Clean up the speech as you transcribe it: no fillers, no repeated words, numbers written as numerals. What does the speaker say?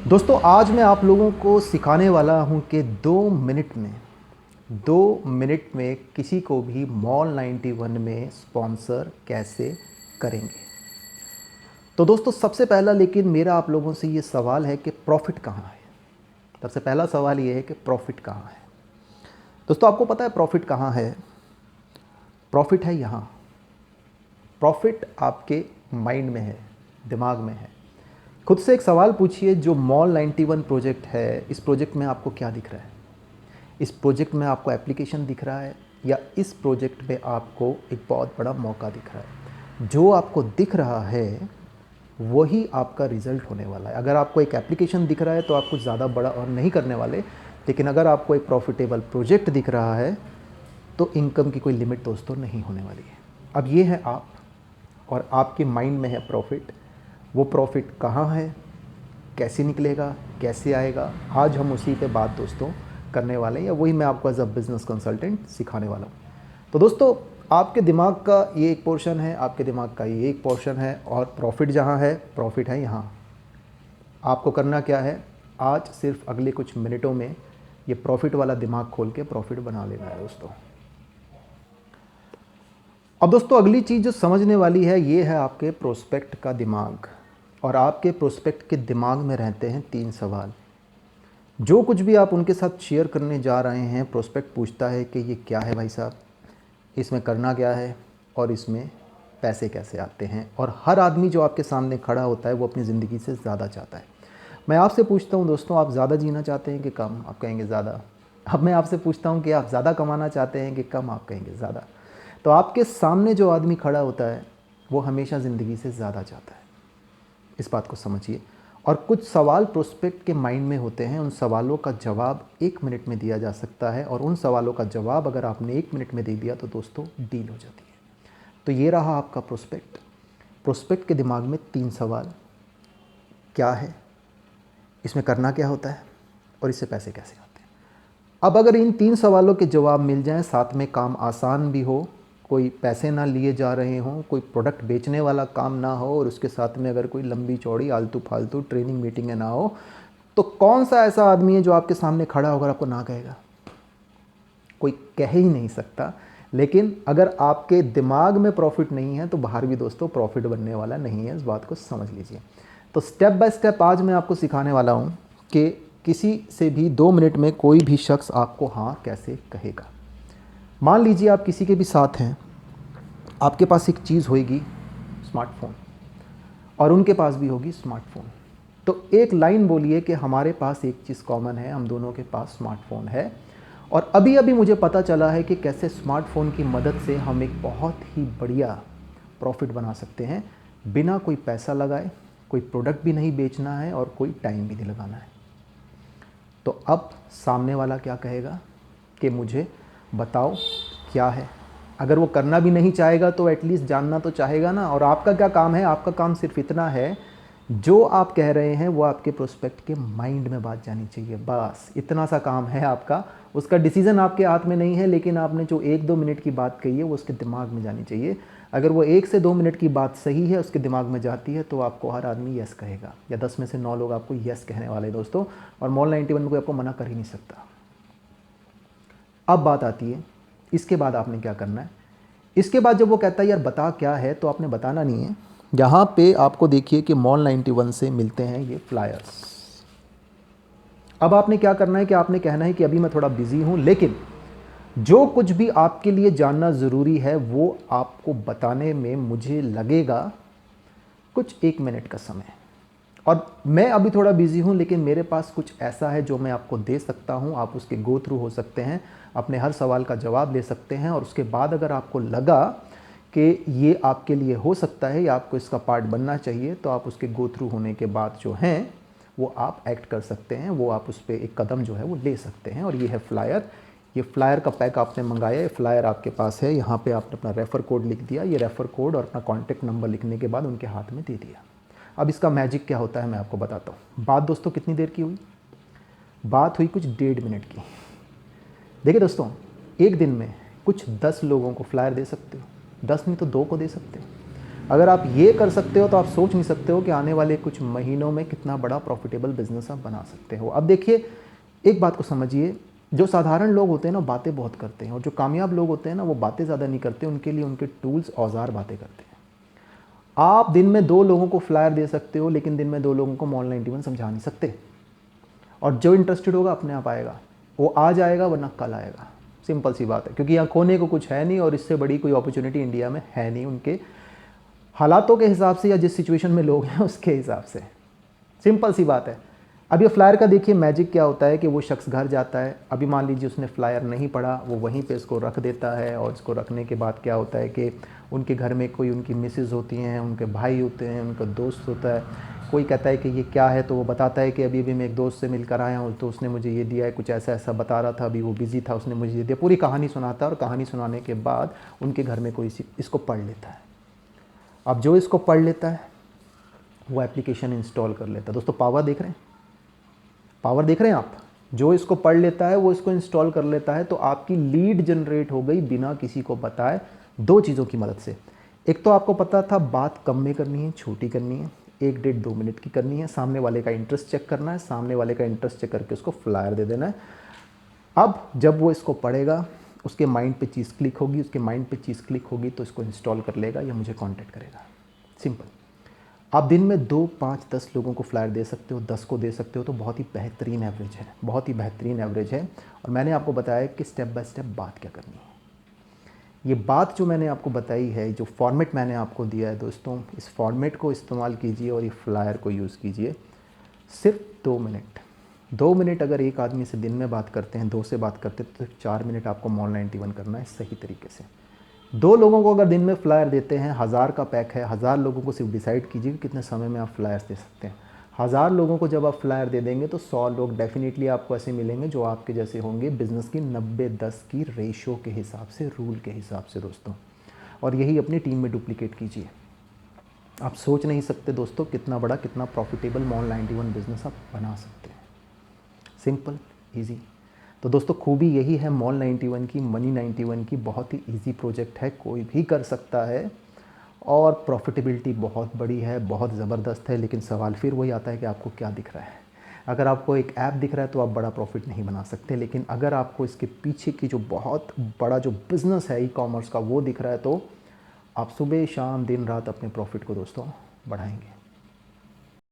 दोस्तों आज मैं आप लोगों को सिखाने वाला हूं कि 2 मिनट में किसी को भी मॉल 91 में स्पॉन्सर कैसे करेंगे। तो दोस्तों सबसे पहला लेकिन मेरा आप लोगों से ये सवाल है कि प्रॉफिट कहाँ है। सबसे पहला सवाल ये है कि प्रॉफिट कहाँ है। दोस्तों आपको पता है प्रॉफिट कहाँ है? प्रॉफिट है यहाँ। प्रॉफिट आपके माइंड में है, दिमाग में है। खुद से एक सवाल पूछिए, जो मॉल 91 प्रोजेक्ट है, इस प्रोजेक्ट में आपको क्या दिख रहा है? इस प्रोजेक्ट में आपको एप्लीकेशन दिख रहा है या इस प्रोजेक्ट में आपको एक बहुत बड़ा मौका दिख रहा है? जो आपको दिख रहा है वही आपका रिजल्ट होने वाला है। अगर आपको एक एप्लीकेशन दिख रहा है तो आप कुछ ज़्यादा बड़ा अर्न नहीं करने वाले, लेकिन अगर आपको एक प्रॉफिटेबल प्रोजेक्ट दिख रहा है तो इनकम की कोई लिमिट दोस्तों नहीं होने वाली है। अब ये है आप, और आपके माइंड में है प्रॉफिट। वो प्रॉफिट कहाँ है, कैसे निकलेगा, कैसे आएगा, आज हम उसी पे बात दोस्तों करने वाले हैं, या वही मैं आपको एज अ बिज़नेस कंसल्टेंट सिखाने वाला हूँ। तो दोस्तों आपके दिमाग का ये एक पोर्शन है, आपके दिमाग का ये एक पोर्शन है, और प्रॉफिट जहाँ है, प्रॉफिट है यहाँ। आपको करना क्या है, आज सिर्फ अगले कुछ मिनटों में ये प्रॉफिट वाला दिमाग खोल के प्रॉफिट बना लेना है दोस्तों। अब दोस्तों अगली चीज़ जो समझने वाली है ये है आपके प्रोस्पेक्ट का दिमाग। और आपके प्रोस्पेक्ट के दिमाग में रहते हैं 3 सवाल। जो कुछ भी आप उनके साथ शेयर करने जा रहे हैं, प्रोस्पेक्ट पूछता है कि ये क्या है भाई साहब, इसमें करना क्या है, और इसमें पैसे कैसे आते हैं। और हर आदमी जो आपके सामने खड़ा होता है वो अपनी ज़िंदगी से ज़्यादा चाहता है। मैं आपसे पूछता हूँ दोस्तों, आप ज़्यादा जीना चाहते हैं कि कम? आप कहेंगे ज़्यादा। अब मैं आपसे पूछता हूँ कि आप ज़्यादा कमाना चाहते हैं कि कम? आप कहेंगे ज़्यादा। तो आपके सामने जो आदमी खड़ा होता है वो हमेशा ज़िंदगी से ज़्यादा चाहता है, इस बात को समझिए। और कुछ सवाल प्रोस्पेक्ट के माइंड में होते हैं, उन सवालों का जवाब 1 मिनट में दिया जा सकता है, और उन सवालों का जवाब अगर आपने 1 मिनट में दे दिया तो दोस्तों डील हो जाती है। तो ये रहा आपका प्रोस्पेक्ट। प्रोस्पेक्ट के दिमाग में 3 सवाल, क्या है, इसमें करना क्या होता है, और इससे पैसे कैसे आते हैं। अब अगर इन 3 सवालों के जवाब मिल जाएं, साथ में काम आसान भी हो, कोई पैसे ना लिए जा रहे हों, कोई प्रोडक्ट बेचने वाला काम ना हो, और उसके साथ में अगर कोई लंबी चौड़ी आलतू फालतू ट्रेनिंग मीटिंगें ना हो, तो कौन सा ऐसा आदमी है जो आपके सामने खड़ा होकर आपको ना कहेगा? कोई कह ही नहीं सकता। लेकिन अगर आपके दिमाग में प्रॉफिट नहीं है तो बाहर भी दोस्तों प्रॉफिट बनने वाला नहीं है, इस बात को समझ लीजिए। तो स्टेप बाय स्टेप आज मैं आपको सिखाने वाला हूँ कि किसी से भी 2 मिनट में कोई भी शख्स आपको हाँ कैसे कहेगा। मान लीजिए आप किसी के भी साथ हैं, आपके पास एक चीज़ होगी स्मार्टफोन, और उनके पास भी होगी स्मार्टफोन। तो एक लाइन बोलिए कि हमारे पास एक चीज़ कॉमन है, हम दोनों के पास स्मार्टफोन है, और अभी अभी मुझे पता चला है कि कैसे स्मार्टफोन की मदद से हम एक बहुत ही बढ़िया प्रॉफिट बना सकते हैं, बिना कोई पैसा लगाए, कोई प्रोडक्ट भी नहीं बेचना है और कोई टाइम भी नहीं लगाना है। तो अब सामने वाला क्या कहेगा कि मुझे बताओ क्या है। अगर वो करना भी नहीं चाहेगा तो एटलीस्ट जानना तो चाहेगा ना। और आपका क्या काम है? आपका काम सिर्फ इतना है, जो आप कह रहे हैं वो आपके प्रोस्पेक्ट के माइंड में बात जानी चाहिए, बस इतना सा काम है आपका। उसका डिसीजन आपके हाथ में नहीं है, लेकिन आपने जो 1-2 मिनट की बात कही है वो उसके दिमाग में जानी चाहिए। अगर वो 1 से 2 मिनट की बात सही है, उसके दिमाग में जाती है, तो आपको हर आदमी यस कहेगा, या 10 में से 9 लोग आपको यस कहने वाले हैं दोस्तों। और मॉल 91 में कोई आपको मना कर ही नहीं सकता। अब बात आती है इसके बाद आपने क्या करना है। इसके बाद जब वो कहता है यार बता क्या है, तो आपने बताना नहीं है। यहाँ पे आपको देखिए कि मॉल 91 से मिलते हैं ये फ्लायर्स। अब आपने क्या करना है कि आपने कहना है कि अभी मैं थोड़ा बिजी हूँ, लेकिन जो कुछ भी आपके लिए जानना ज़रूरी है वो आपको बताने में मुझे लगेगा कुछ 1 मिनट का समय। और मैं अभी थोड़ा बिजी हूँ, लेकिन मेरे पास कुछ ऐसा है जो मैं आपको दे सकता हूँ। आप उसके गो थ्रू हो सकते हैं, अपने हर सवाल का जवाब ले सकते हैं, और उसके बाद अगर आपको लगा कि ये आपके लिए हो सकता है या आपको इसका पार्ट बनना चाहिए, तो आप उसके गो थ्रू होने के बाद जो हैं वो आप एक्ट कर सकते हैं, वो आप उस पर एक कदम जो है वो ले सकते हैं। और ये है फ्लायर। ये फ्लायर का पैक आपने मंगाया, ये फ्लायर आपके पास है। यहाँ पे आपने अपना रेफ़र कोड लिख दिया, ये रेफ़र कोड और अपना कॉन्टैक्ट नंबर लिखने के बाद उनके हाथ में दे दिया। अब इसका मैजिक क्या होता है मैं आपको बताता हूँ। बात दोस्तों कितनी देर की हुई? बात हुई कुछ 1.5 मिनट की। देखिए दोस्तों, एक दिन में कुछ 10 लोगों को फ्लायर दे सकते हो, 10 नहीं तो 2 को दे सकते हो। अगर आप ये कर सकते हो तो आप सोच नहीं सकते हो कि आने वाले कुछ महीनों में कितना बड़ा प्रॉफिटेबल बिजनेस आप बना सकते हो। अब देखिए, एक बात को समझिए, जो साधारण लोग होते हैं ना बातें बहुत करते हैं, और जो कामयाब लोग होते हैं ना वो बातें ज़्यादा नहीं करते, उनके लिए उनके टूल्स औजार बातें करते हैं। आप दिन में 2 लोगों को फ्लायर दे सकते हो, लेकिन दिन में 2 लोगों को मॉल 91 समझा नहीं सकते। और जो इंटरेस्टेड होगा अपने आप आएगा, वो आ जाएगा वरना कल आएगा। सिंपल सी बात है, क्योंकि यहाँ खोने को कुछ है नहीं और इससे बड़ी कोई अपॉर्चुनिटी इंडिया में है नहीं, उनके हालातों के हिसाब से या जिस सिचुएशन में लोग हैं उसके हिसाब से। सिंपल सी बात है। अब ये फ्लायर का देखिए मैजिक क्या होता है कि वो शख्स घर जाता है, अभी मान लीजिए उसने फ्लायर नहीं पढ़ा, वो वहीं पे इसको रख देता है, और इसको रखने के बाद क्या होता है कि उनके घर में कोई उनकी मिसेज़ होती हैं, उनके भाई होते हैं, उनका दोस्त होता है, कोई कहता है कि ये क्या है, तो वो बताता है कि अभी अभी मैं एक दोस्त से मिलकर आया हूँ, तो उसने मुझे ये दिया है, कुछ ऐसा ऐसा बता रहा था, अभी वो बिज़ी था, उसने मुझे ये दिया, पूरी कहानी सुनाता है। और कहानी सुनाने के बाद उनके घर में कोई इसको पढ़ लेता है। अब जो इसको पढ़ लेता है वो एप्लीकेशन इंस्टॉल कर लेता है। दोस्तों पावर देख रहे हैं, पावर देख रहे हैं आप? जो इसको पढ़ लेता है वो इसको इंस्टॉल कर लेता है, तो आपकी लीड जनरेट हो गई बिना किसी को बताए, 2 चीज़ों की मदद से। एक तो आपको पता था बात कम में करनी है, छोटी करनी है, 1 डेढ़ 2 मिनट की करनी है, सामने वाले का इंटरेस्ट चेक करना है, सामने वाले का इंटरेस्ट चेक करके उसको फ्लायर दे देना है। अब जब वो इसको पढ़ेगा, उसके माइंड पे चीज़ क्लिक होगी, उसके माइंड पे चीज़ क्लिक होगी तो इसको इंस्टॉल कर लेगा या मुझे कांटेक्ट करेगा। सिंपल। आप दिन में 2, 5, 10 लोगों को फ्लायर दे सकते हो, 10 को दे सकते हो, तो बहुत ही बेहतरीन एवरेज है, बहुत ही बेहतरीन एवरेज है। और मैंने आपको बताया कि स्टेप बाय स्टेप बात क्या करनी है। ये बात जो मैंने आपको बताई है, जो फॉर्मेट मैंने आपको दिया है दोस्तों, इस फॉर्मेट को इस्तेमाल कीजिए और ये फ्लायर को यूज़ कीजिए। सिर्फ 2 मिनट, 2 मिनट अगर एक आदमी से दिन में बात करते हैं, 2 से बात करते हैं, तो 4 मिनट आपको मॉल 91 करना है सही तरीके से। 2 लोगों को अगर दिन में फ्लायर देते हैं, 1000 का पैक है, 1000 लोगों को सिर्फ डिसाइड कीजिए कि कितने समय में आप फ्लायर्स दे सकते हैं। 1000 लोगों को जब आप फ्लायर दे देंगे तो 100 लोग डेफिनेटली आपको ऐसे मिलेंगे जो आपके जैसे होंगे, बिजनेस की 90-10 की रेशो के हिसाब से, रूल के हिसाब से दोस्तों। और यही अपनी टीम में डुप्लीकेट कीजिए। आप सोच नहीं सकते दोस्तों कितना बड़ा, कितना प्रॉफिटेबल मॉल 91 बिजनेस आप बना सकते हैं। Simple, easy. तो दोस्तों खूबी यही है मॉल 91 की, मनी 91 की। बहुत ही इजी प्रोजेक्ट है, कोई भी कर सकता है, और प्रॉफिटेबिलिटी बहुत बड़ी है, बहुत ज़बरदस्त है। लेकिन सवाल फिर वही आता है कि आपको क्या दिख रहा है। अगर आपको एक ऐप दिख रहा है तो आप बड़ा प्रॉफिट नहीं बना सकते, लेकिन अगर आपको इसके पीछे की जो बहुत बड़ा जो बिज़नेस है ई कॉमर्स का वो दिख रहा है, तो आप सुबह शाम दिन रात अपने प्रॉफिट को दोस्तों बढ़ाएंगे।